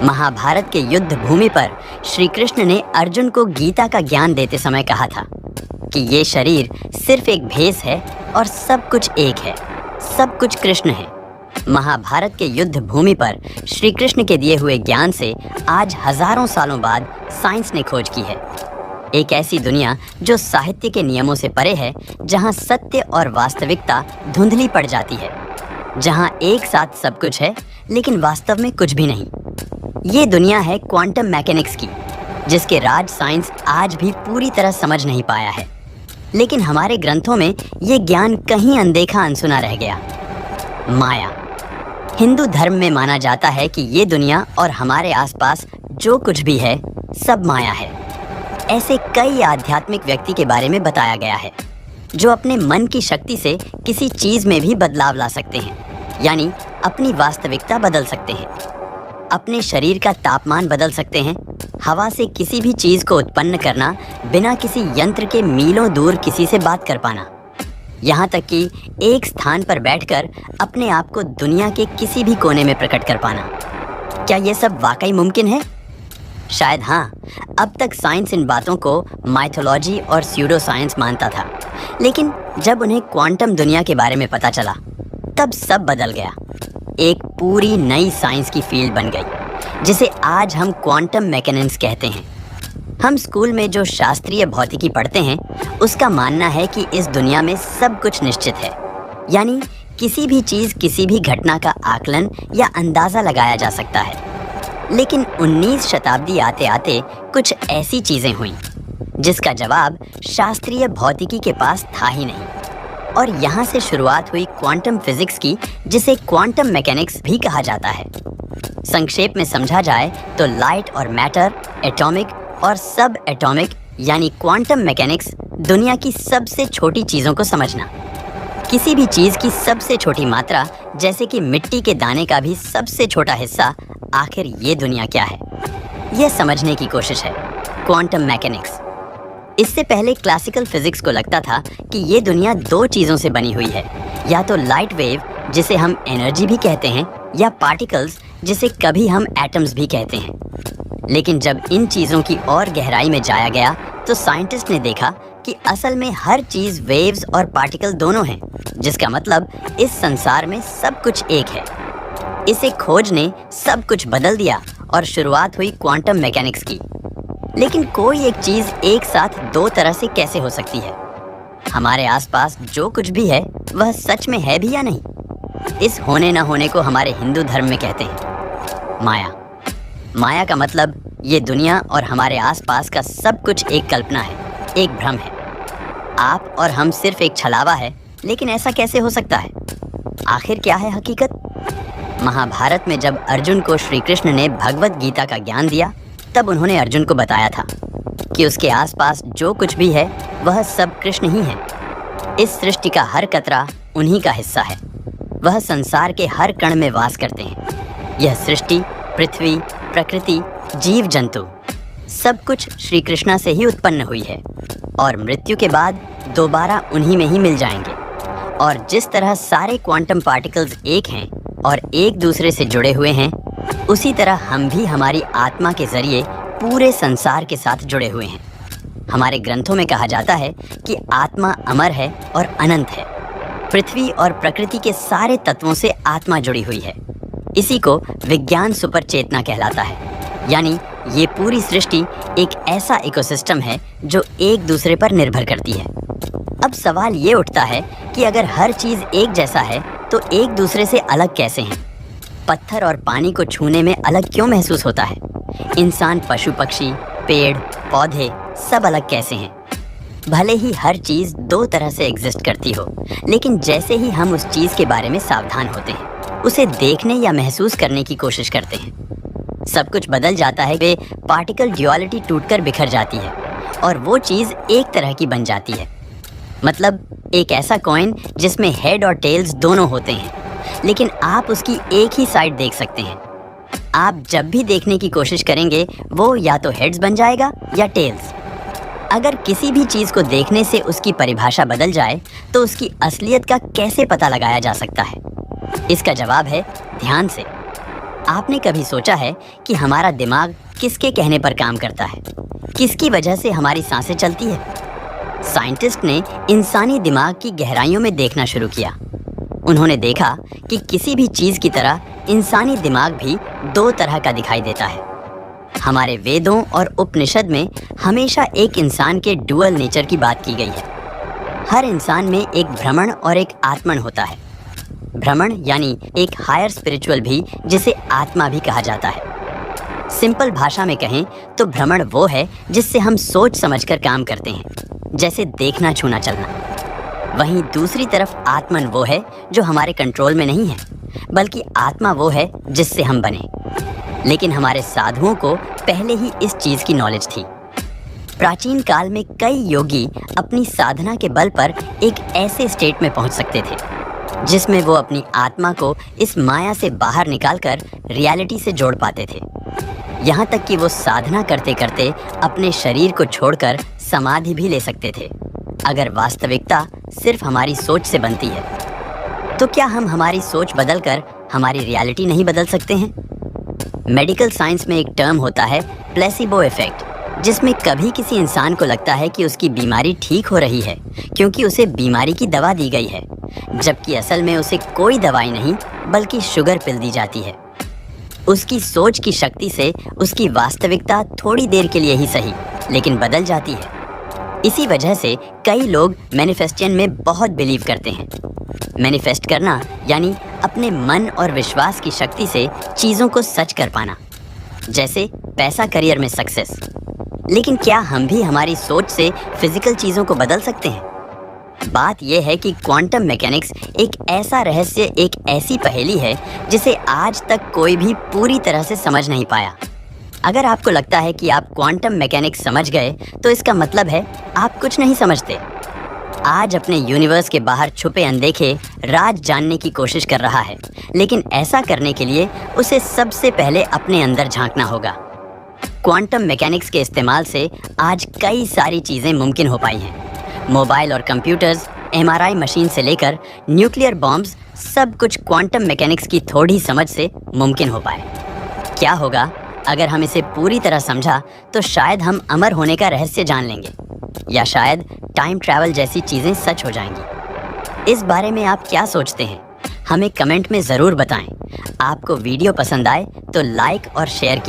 महाभारत के युद्ध भूमि पर श्री कृष्ण ने अर्जुन को गीता का ज्ञान देते समय कहा था कि ये शरीर सिर्फ एक भेस है और सब कुछ एक है, सब कुछ कृष्ण है। महाभारत के युद्ध भूमि पर श्री कृष्ण के दिए हुए ज्ञान से आज हजारों सालों बाद साइंस ने खोज की है। एक ऐसी दुनिया जो साहित्य के नियमों से परे है, जहां सत्य और वास्तविकता धुंधली पड़ जाती है, जहां एक साथ सब कुछ है लेकिन वास्तव में कुछ भी नहीं। ये दुनिया है क्वांटम मैकेनिक्स की, जिसके राज साइंस आज भी पूरी तरह समझ नहीं पाया है, लेकिन हमारे ग्रंथों में ये ज्ञान कहीं अनदेखा अनसुना रह गया। माया। हिंदू धर्म में माना जाता है कि ये दुनिया और हमारे आसपास जो कुछ भी है सब माया है। ऐसे कई आध्यात्मिक व्यक्ति के बारे में बताया गया है जो अपने मन की शक्ति से किसी चीज में भी बदलाव ला सकते हैं, यानी अपनी वास्तविकता बदल सकते हैं। अपने शरीर का तापमान बदल सकते हैं, हवा से किसी भी चीज को उत्पन्न करना, बिना किसी यंत्र के मीलों दूर किसी से बात कर पाना, यहाँ तक कि एक स्थान पर बैठकर अपने आप को दुनिया के किसी भी कोने में प्रकट कर पाना। क्या ये सब वाकई मुमकिन है? शायद हाँ। अब तक साइंस इन बातों को माइथोलॉजी और स्यूडो साइंस मानता था, लेकिन जब उन्हें क्वांटम दुनिया के बारे में पता चला तब सब बदल गया। एक पूरी नई साइंस की फील्ड बन गई, जिसे आज हम क्वांटम मैकेनिक्स कहते हैं। हम स्कूल में जो शास्त्रीय भौतिकी पढ़ते हैं, उसका मानना है कि इस दुनिया में सब कुछ निश्चित है, यानी किसी भी चीज, किसी भी घटना का आकलन या अंदाजा लगाया जा सकता है। लेकिन 19 शताब्दी आते आते कुछ ऐसी चीजें हुईं जिसका जवाब शास्त्रीय भौतिकी के पास था ही नहीं, और यहाँ से शुरुआत हुई क्वांटम फिजिक्स की, जिसे क्वांटम मैकेनिक्स भी कहा जाता है। संक्षेप में समझा जाए तो लाइट और मैटर, एटॉमिक और सब एटॉमिक यानी क्वांटम मैकेनिक्स दुनिया की सबसे छोटी चीज़ों को समझना। किसी भी चीज़ की सबसे छोटी मात्रा, जैसे कि मिट्टी के दाने का भी सबसे छोटा हिस्सा, आखिर ये दुनिया क्या है, यह समझने की कोशिश है क्वांटम मैकेनिक्स। इससे पहले क्लासिकल फिजिक्स को लगता था कि ये दुनिया दो चीज़ों से बनी हुई है, या तो लाइट वेव, जिसे हम एनर्जी भी कहते हैं, या पार्टिकल्स, जिसे कभी हम एटम्स भी कहते हैं। लेकिन जब इन चीज़ों की और गहराई में जाया गया तो साइंटिस्ट ने देखा कि असल में हर चीज़ वेव्स और पार्टिकल दोनों हैं, जिसका मतलब इस संसार में सब कुछ एक है। इसे खोज ने सब कुछ बदल दिया और शुरुआत हुई क्वांटम मैकेनिक्स की। लेकिन कोई एक चीज़ एक साथ दो तरह से कैसे हो सकती है? हमारे आसपास जो कुछ भी है वह सच में है भी या नहीं? इस होने न होने को हमारे हिंदू धर्म में कहते हैं माया। माया का मतलब ये दुनिया और हमारे आसपास का सब कुछ एक कल्पना है, एक भ्रम है। आप और हम सिर्फ एक छलावा है, लेकिन ऐसा कैसे हो सकता है? आखिर क्या है हकीकत? महाभारत में जब अर्जुन को श्री कृष्ण ने भगवत गीता का ज्ञान दिया, तब उन्होंने अर्जुन को बताया था कि उसके आसपास जो कुछ भी है वह सब कृष्ण ही है। इस सृष्टि का हर कतरा उन्हीं का हिस्सा है। वह संसार के हर कण में वास करते हैं। यह सृष्टि, पृथ्वी, प्रकृति, जीव जंतु, सब कुछ श्री कृष्णा से ही उत्पन्न हुई है और मृत्यु के बाद दोबारा उन्हीं में ही मिल जाएंगे। और जिस तरह सारे क्वांटम पार्टिकल्स एक हैं और एक दूसरे से जुड़े हुए हैं, उसी तरह हम भी हमारी आत्मा के जरिए पूरे संसार के साथ जुड़े हुए हैं। हमारे ग्रंथों में कहा जाता है कि आत्मा अमर है और अनंत है। पृथ्वी और प्रकृति के सारे तत्वों से आत्मा जुड़ी हुई है। इसी को विज्ञान सुपर चेतना कहलाता है, यानी ये पूरी सृष्टि एक ऐसा इकोसिस्टम है जो एक दूसरे पर निर्भर करती है। अब सवाल ये उठता है कि अगर हर चीज़ एक जैसा है तो एक दूसरे से अलग कैसे हैं? पत्थर और पानी को छूने में अलग क्यों महसूस होता है? इंसान, पशु पक्षी, पेड़ पौधे सब अलग कैसे हैं? भले ही हर चीज़ दो तरह से एग्जिस्ट करती हो, लेकिन जैसे ही हम उस चीज़ के बारे में सावधान होते हैं, उसे देखने या महसूस करने की कोशिश करते हैं, सब कुछ बदल जाता है। वे पार्टिकल ड्यूअलिटी टूटकर बिखर जाती है और वो चीज़ एक तरह की बन जाती है। मतलब एक ऐसा कॉइन जिसमें हेड और टेल्स दोनों होते हैं, लेकिन आप उसकी एक ही साइड देख सकते हैं। आप जब भी देखने की कोशिश करेंगे वो या तो हेड्स बन जाएगा या टेल्स। अगर किसी भी चीज़ को देखने से उसकी परिभाषा बदल जाए तो उसकी असलियत का कैसे पता लगाया जा सकता है? इसका जवाब है ध्यान से। आपने कभी सोचा है कि हमारा दिमाग किसके कहने पर काम करता है? किसकी वजह से हमारी सांसें चलती है? साइंटिस्ट ने इंसानी दिमाग की गहराइयों में देखना शुरू किया। उन्होंने देखा कि किसी भी चीज की तरह इंसानी दिमाग भी दो तरह का दिखाई देता है। हमारे वेदों और उपनिषद में हमेशा एक इंसान के डुअल नेचर की बात की गई है। हर इंसान में एक भ्रमण और एक आत्मन होता है। भ्रमण यानी एक हायर स्पिरिचुअल भी, जिसे आत्मा भी कहा जाता है। सिंपल भाषा में कहें तो भ्रमण वो है जिससे हम सोच समझकर काम करते हैं, जैसे देखना, छूना, चलना। वहीं दूसरी तरफ आत्मन वो है जो हमारे कंट्रोल में नहीं है, बल्कि आत्मा वो है जिससे हम बने। लेकिन हमारे साधुओं को पहले ही इस चीज की नॉलेज थी। प्राचीन काल में कई योगी अपनी साधना के बल पर एक ऐसे स्टेट में पहुंच सकते थे जिसमें वो अपनी आत्मा को इस माया से बाहर निकालकर रियलिटी से जोड़ पाते थे। यहाँ तक कि वो साधना करते करते अपने शरीर को छोड़कर समाधि भी ले सकते थे। अगर वास्तविकता सिर्फ हमारी सोच से बनती है, तो क्या हम हमारी सोच बदलकर हमारी रियलिटी नहीं बदल सकते हैं? मेडिकल साइंस में एक टर्म होता है प्लेसिबो इफेक्ट, जिसमें कभी किसी इंसान को लगता है कि उसकी बीमारी ठीक हो रही है क्योंकि उसे बीमारी की दवा दी गई है, जबकि असल में उसे कोई दवाई नहीं बल्कि शुगर पिल दी जाती है। उसकी सोच की शक्ति से उसकी वास्तविकता थोड़ी देर के लिए ही सही, लेकिन बदल जाती है। इसी वजह से कई लोग मैनिफेस्टेशन में बहुत बिलीव करते हैं। मैनिफेस्ट करना यानी अपने मन और विश्वास की शक्ति से चीज़ों को सच कर पाना, जैसे पैसा, करियर में सक्सेस। लेकिन क्या हम भी हमारी सोच से फिजिकल चीज़ों को बदल सकते हैं? बात यह है कि क्वांटम मैकेनिक्स एक ऐसा रहस्य, एक ऐसी पहेली है जिसे आज तक कोई भी पूरी तरह से समझ नहीं पाया। अगर आपको लगता है कि आप क्वांटम मैकेनिक्स समझ गए, तो इसका मतलब है आप कुछ नहीं समझते। आज अपने यूनिवर्स के बाहर छुपे अनदेखे राज जानने की कोशिश कर रहा है, लेकिन ऐसा करने के लिए उसे सबसे पहले अपने अंदर झांकना होगा। क्वांटम मैकेनिक्स के इस्तेमाल से आज कई सारी चीज़ें मुमकिन हो पाई हैं। मोबाइल और कंप्यूटर्स, MRI मशीन से लेकर न्यूक्लियर बॉम्ब्स, सब कुछ क्वांटम मैकेनिक्स की थोड़ी समझ से मुमकिन हो पाए। क्या होगा अगर हम इसे पूरी तरह समझा, तो शायद हम अमर होने का रहस्य जान लेंगे, या शायद टाइम ट्रैवल जैसी चीज़ें सच हो जाएंगी। इस बारे में आप क्या सोचते हैं? हमें कमेंट में ज़रूर बताएं। आपको वीडियो पसंद आए तो लाइक और शेयर